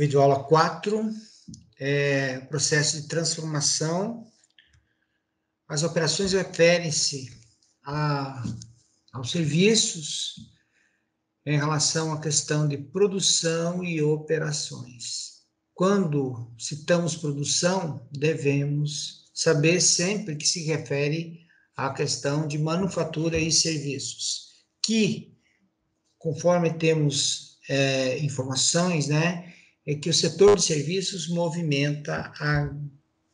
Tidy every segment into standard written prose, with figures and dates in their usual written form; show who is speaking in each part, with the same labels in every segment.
Speaker 1: Videoaula 4, processo de transformação. As operações referem-se aos serviços em relação à questão de produção e operações. Quando citamos produção, devemos saber sempre que se refere à questão de manufatura e serviços, que, conforme temos informações, né, é que o setor de serviços movimenta a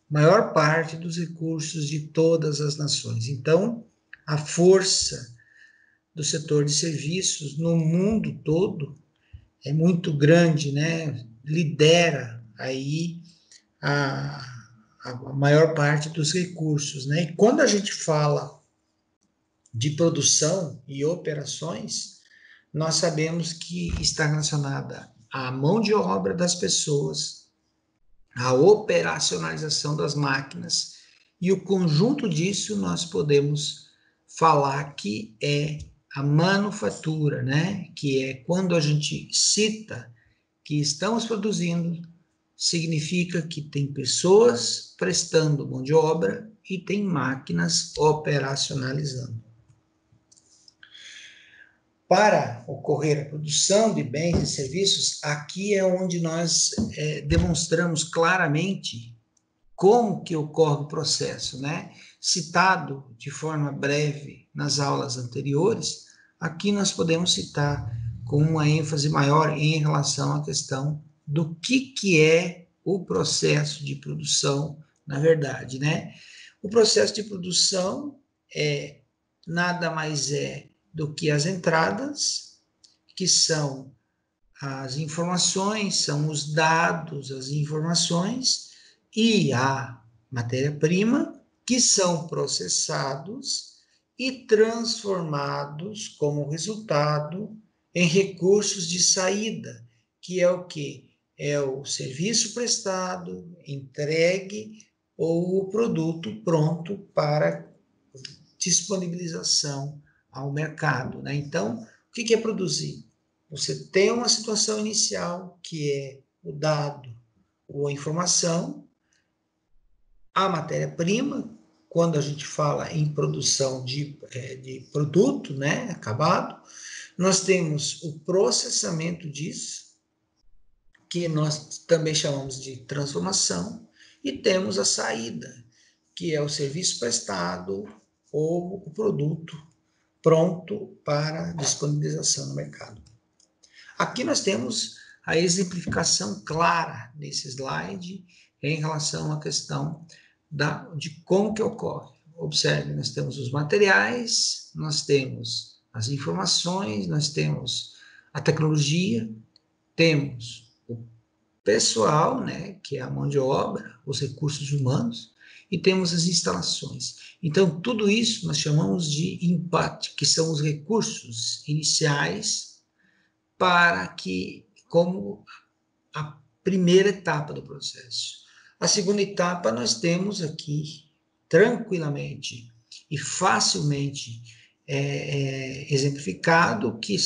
Speaker 1: maior parte dos recursos de todas as nações. Então, a força do setor de serviços no mundo todo é muito grande, né? Lidera aí a maior parte dos recursos, né? E quando a gente fala de produção e operações, nós sabemos que está relacionada à mão de obra das pessoas, à operacionalização das máquinas, e o conjunto disso nós podemos falar que é a manufatura, né? Que é quando a gente cita que estamos produzindo, significa que tem pessoas prestando mão de obra e tem máquinas operacionalizando. Para ocorrer a produção de bens e serviços, aqui é onde nós demonstramos claramente como que ocorre o processo, né? Citado de forma breve nas aulas anteriores, aqui nós podemos citar com uma ênfase maior em relação à questão do que é o processo de produção, na verdade, né? O processo de produção nada mais é do que as entradas, que são as informações, são os dados, as informações, e a matéria-prima, que são processados e transformados como resultado em recursos de saída, que é o quê? É o serviço prestado, entregue, ou o produto pronto para disponibilização ao mercado, né? Então, o que é produzir? Você tem uma situação inicial, que é o dado ou a informação, a matéria-prima, quando a gente fala em produção de produto, né, acabado, nós temos o processamento disso, que nós também chamamos de transformação, e temos a saída, que é o serviço prestado ou o produto pronto para disponibilização no mercado. Aqui nós temos a exemplificação clara nesse slide em relação à questão de como que ocorre. Observe, nós temos os materiais, nós temos as informações, nós temos a tecnologia, temos o pessoal, né, que é a mão de obra, os recursos humanos, e temos as instalações. Então, tudo isso nós chamamos de input, que são os recursos iniciais para que, como a primeira etapa do processo. A segunda etapa nós temos aqui, tranquilamente e facilmente exemplificado, que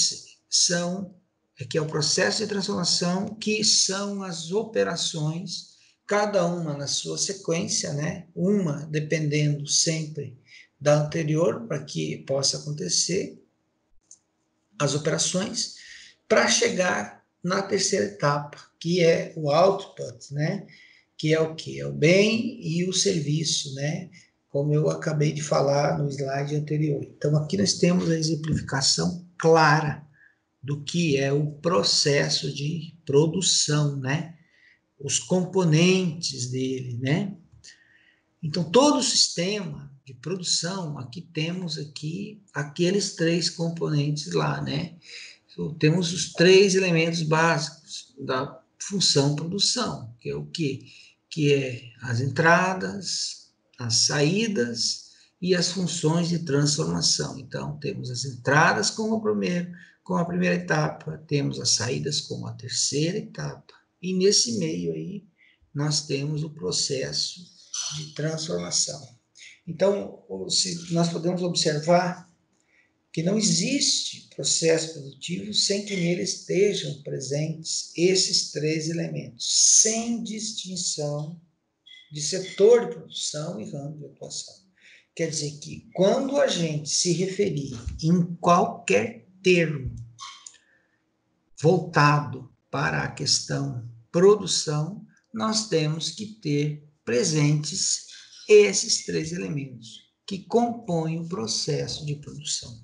Speaker 1: é o processo de transformação, que são as operações, cada uma na sua sequência, né? Uma dependendo sempre da anterior para que possa acontecer as operações, para chegar na terceira etapa, que é o output, né? Que é o quê? É o bem e o serviço, né? Como eu acabei de falar no slide anterior. Então, aqui nós temos a exemplificação clara do que é o processo de produção, né? Os componentes dele, né? Então, todo o sistema de produção, aqui temos aqueles três componentes lá, né? Então, temos os três elementos básicos da função produção, que é o quê? Que é as entradas, as saídas e as funções de transformação. Então, temos as entradas como a primeira etapa, temos as saídas como a terceira etapa, e nesse meio aí nós temos o processo de transformação. Então, nós podemos observar que não existe processo produtivo sem que nele estejam presentes esses 3 elementos, sem distinção de setor de produção e ramo de atuação. Quer dizer que quando a gente se referir em qualquer termo voltado para a questão produção, nós temos que ter presentes esses 3 elementos que compõem o processo de produção.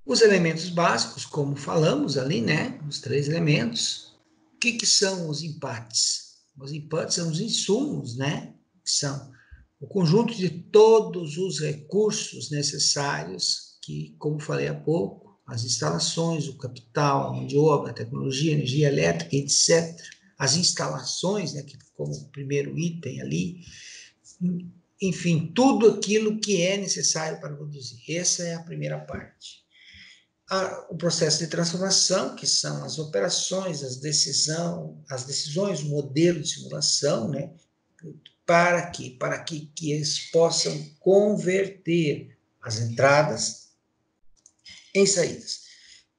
Speaker 1: Os elementos básicos, como falamos ali, né? Os 3 elementos. O que são os inputs? Os inputs são os insumos, né? Que são o conjunto de todos os recursos necessários que, como falei há pouco, as instalações, o capital, a mão de obra, a tecnologia, a energia elétrica, etc. As instalações, né, que como primeiro item ali, enfim, tudo aquilo que é necessário para produzir. Essa é a primeira parte. O processo de transformação, que são as operações, as decisões, o modelo de simulação, né? Para quê? Para que eles possam converter as entradas em saídas.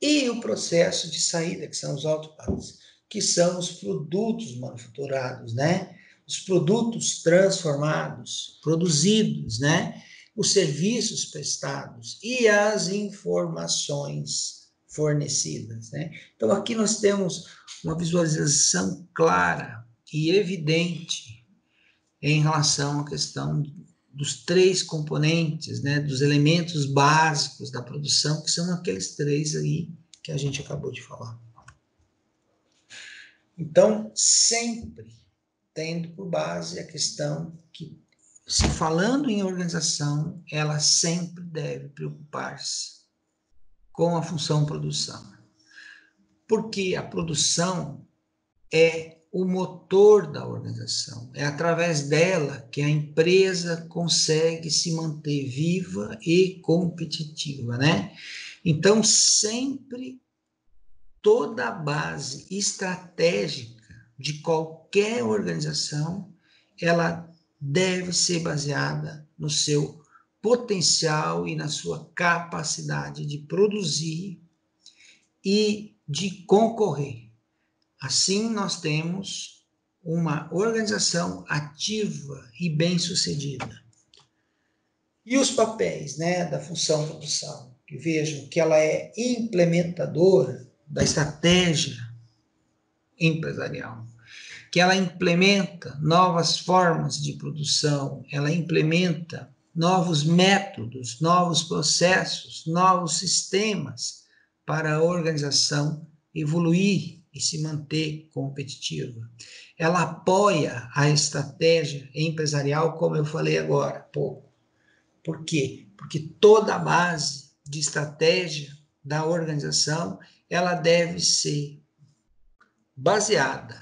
Speaker 1: E o processo de saída, que são os outputs, que são os produtos manufaturados, né? Os produtos transformados, produzidos, né? Os serviços prestados e as informações fornecidas, né? Então, aqui nós temos uma visualização clara e evidente em relação à questão dos 3 componentes, né, dos elementos básicos da produção, que são aqueles 3 aí que a gente acabou de falar. Então, sempre tendo por base a questão que, se falando em organização, ela sempre deve preocupar-se com a função produção. Porque a produção é o motor da organização. É através dela que a empresa consegue se manter viva e competitiva, né? Então, sempre toda a base estratégica de qualquer organização, ela deve ser baseada no seu potencial e na sua capacidade de produzir e de concorrer. Assim, nós temos uma organização ativa e bem-sucedida. E os papéis, né, da função produção? Que vejam que ela é implementadora da estratégia empresarial, que ela implementa novas formas de produção, ela implementa novos métodos, novos processos, novos sistemas para a organização evoluir e se manter competitiva. Ela apoia a estratégia empresarial, como eu falei agora há pouco. Por quê? Porque toda a base de estratégia da organização, ela deve ser baseada,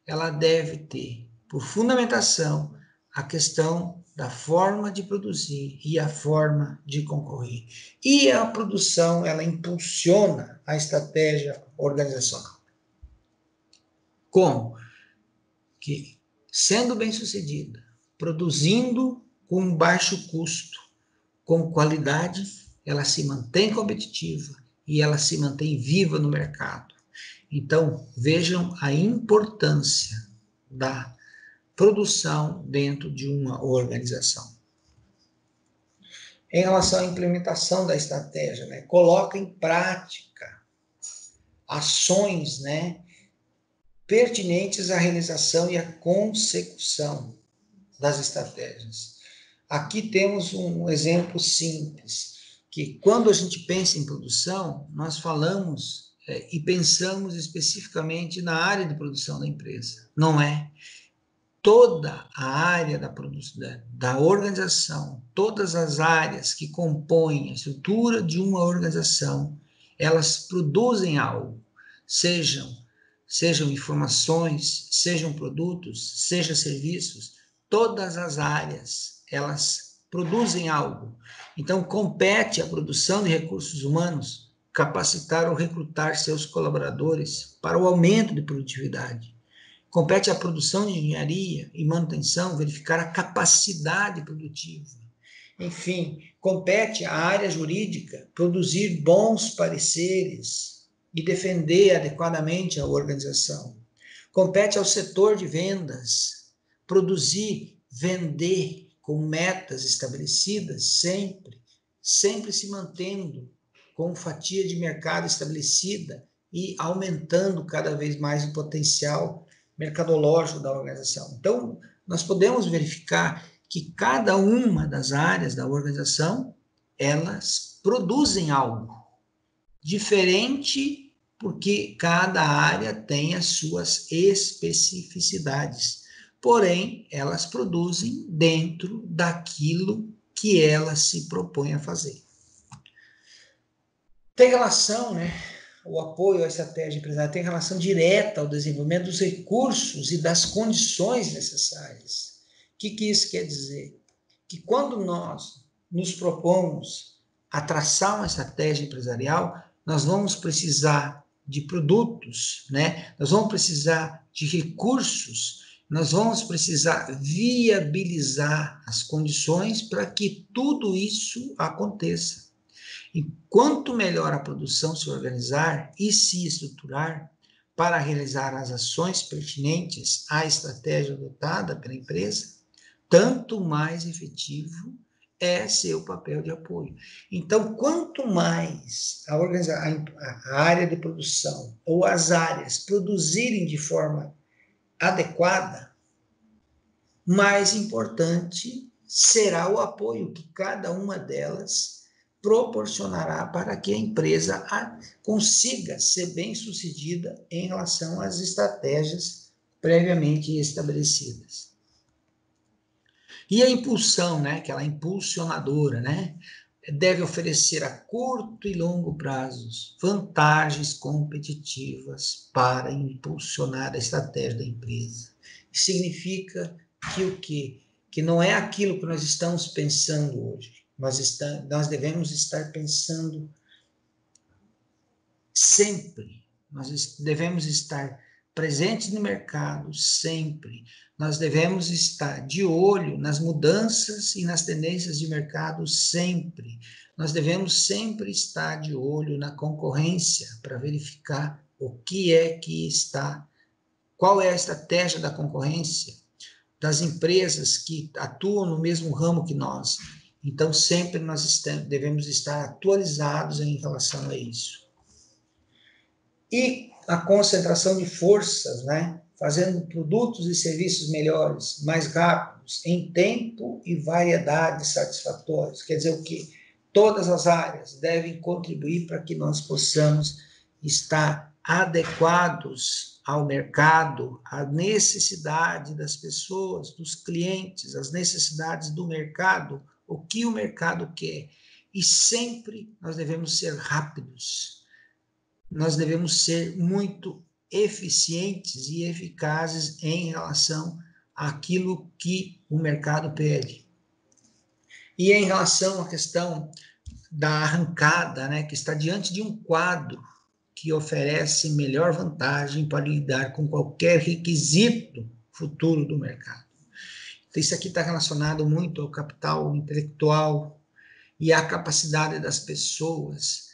Speaker 1: ela deve ter por fundamentação a questão da forma de produzir e a forma de concorrer. E a produção, ela impulsiona a estratégia organizacional. Como? Que, sendo bem-sucedida, produzindo com baixo custo, com qualidade, ela se mantém competitiva e ela se mantém viva no mercado. Então, vejam a importância da produção dentro de uma organização. Em relação à implementação da estratégia, né, coloca em prática ações, né, pertinentes à realização e à consecução das estratégias. Aqui temos um exemplo simples, que quando a gente pensa em produção, nós falamos e pensamos especificamente na área de produção da empresa. Não é. Toda a área da organização, todas as áreas que compõem a estrutura de uma organização, elas produzem algo, sejam informações, sejam produtos, sejam serviços, todas as áreas, elas produzem algo. Então, compete à produção de recursos humanos capacitar ou recrutar seus colaboradores para o aumento de produtividade. Compete à produção de engenharia e manutenção verificar a capacidade produtiva. Enfim, compete à área jurídica produzir bons pareceres e defender adequadamente a organização. Compete ao setor de vendas produzir, vender com metas estabelecidas sempre se mantendo com fatia de mercado estabelecida e aumentando cada vez mais o potencial mercadológico da organização. Então, nós podemos verificar que cada uma das áreas da organização, elas produzem algo diferente, porque cada área tem as suas especificidades. Porém, elas produzem dentro daquilo que elas se propõem a fazer. Tem relação, né? O apoio à estratégia empresarial tem relação direta ao desenvolvimento dos recursos e das condições necessárias. O que isso quer dizer? Que quando nós nos propomos a traçar uma estratégia empresarial, nós vamos precisar de produtos, né? Nós vamos precisar de recursos, nós vamos precisar viabilizar as condições para que tudo isso aconteça. E quanto melhor a produção se organizar e se estruturar para realizar as ações pertinentes à estratégia adotada pela empresa, tanto mais efetivo é seu papel de apoio. Então, quanto mais a área de produção ou as áreas produzirem de forma adequada, mais importante será o apoio que cada uma delas proporcionará para que a empresa consiga ser bem-sucedida em relação às estratégias previamente estabelecidas. E a impulsão, né, aquela impulsionadora, né, deve oferecer a curto e longo prazos vantagens competitivas para impulsionar a estratégia da empresa. Isso significa que o quê? Que não é aquilo que nós estamos pensando hoje. Nós devemos estar pensando sempre. Nós devemos estar presentes no mercado sempre. Nós devemos estar de olho nas mudanças e nas tendências de mercado sempre. Nós devemos sempre estar de olho na concorrência para verificar o que é que está, qual é a estratégia da concorrência, das empresas que atuam no mesmo ramo que nós. Então, sempre nós devemos estar atualizados em relação a isso. E a concentração de forças, né? Fazendo produtos e serviços melhores, mais rápidos, em tempo e variedade satisfatórios. Quer dizer o quê? Todas as áreas devem contribuir para que nós possamos estar adequados ao mercado, à necessidade das pessoas, dos clientes, as necessidades do mercado, o que o mercado quer. E sempre nós devemos ser rápidos. Nós devemos ser muito eficientes e eficazes em relação àquilo que o mercado pede. E em relação à questão da arrancada, né, que está diante de um quadro que oferece melhor vantagem para lidar com qualquer requisito futuro do mercado. Então, isso aqui está relacionado muito ao capital intelectual e à capacidade das pessoas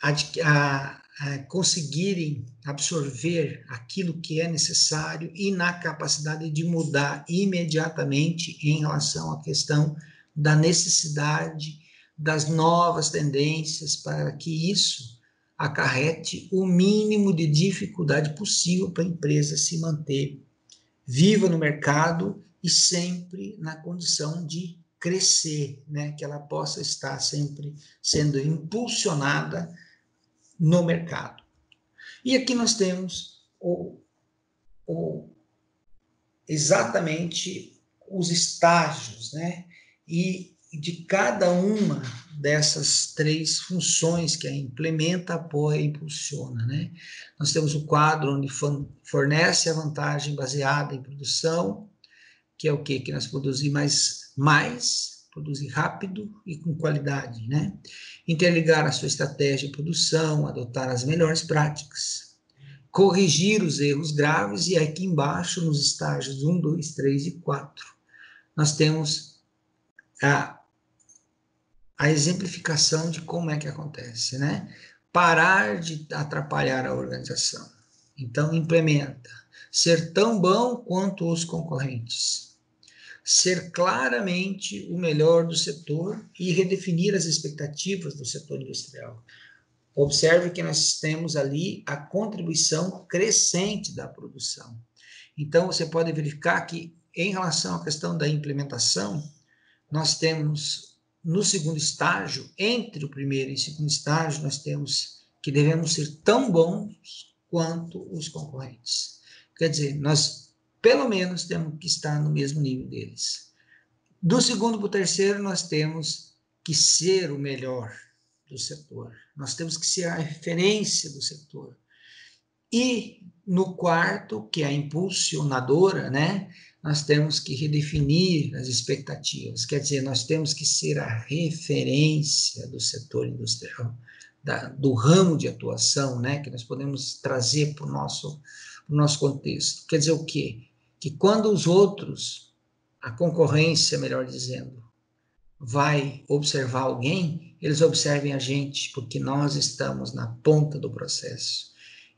Speaker 1: a conseguirem absorver aquilo que é necessário e na capacidade de mudar imediatamente em relação à questão da necessidade das novas tendências para que isso acarrete o mínimo de dificuldade possível para a empresa se manter viva no mercado e sempre na condição de crescer, né? Que ela possa estar sempre sendo impulsionada no mercado. E aqui nós temos exatamente os estágios, né? E de cada uma dessas três funções que a implementa, apoia e impulsiona, né? Nós temos o quadro onde fornece a vantagem baseada em produção, que é o quê? Que nós produzimos mais, produzir rápido e com qualidade, né? Interligar a sua estratégia de produção, adotar as melhores práticas, corrigir os erros graves, e aqui embaixo, nos estágios 1, 2, 3 e 4, nós temos a exemplificação de como é que acontece, né? Parar de atrapalhar a organização. Então, implementa. Ser tão bom quanto os concorrentes. Ser claramente o melhor do setor e redefinir as expectativas do setor industrial. Observe que nós temos ali a contribuição crescente da produção. Então, você pode verificar que, em relação à questão da implementação, nós temos, no segundo estágio, entre o primeiro e o segundo estágio, nós temos que devemos ser tão bons quanto os concorrentes. Quer dizer, nós, pelo menos, temos que estar no mesmo nível deles. Do segundo para o terceiro, nós temos que ser o melhor do setor. Nós temos que ser a referência do setor. E no quarto, que é a impulsionadora, né? Nós temos que redefinir as expectativas. Quer dizer, nós temos que ser a referência do setor industrial, do ramo de atuação, né? Que nós podemos trazer para o nosso contexto. Quer dizer o quê? Que quando os outros, a concorrência, melhor dizendo, vai observar alguém, eles observem a gente, porque nós estamos na ponta do processo.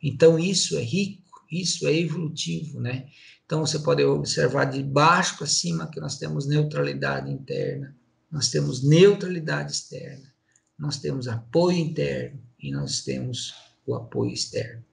Speaker 1: Então, isso é rico, isso é evolutivo, né? Então, você pode observar de baixo para cima que nós temos neutralidade interna, nós temos neutralidade externa, nós temos apoio interno e nós temos o apoio externo.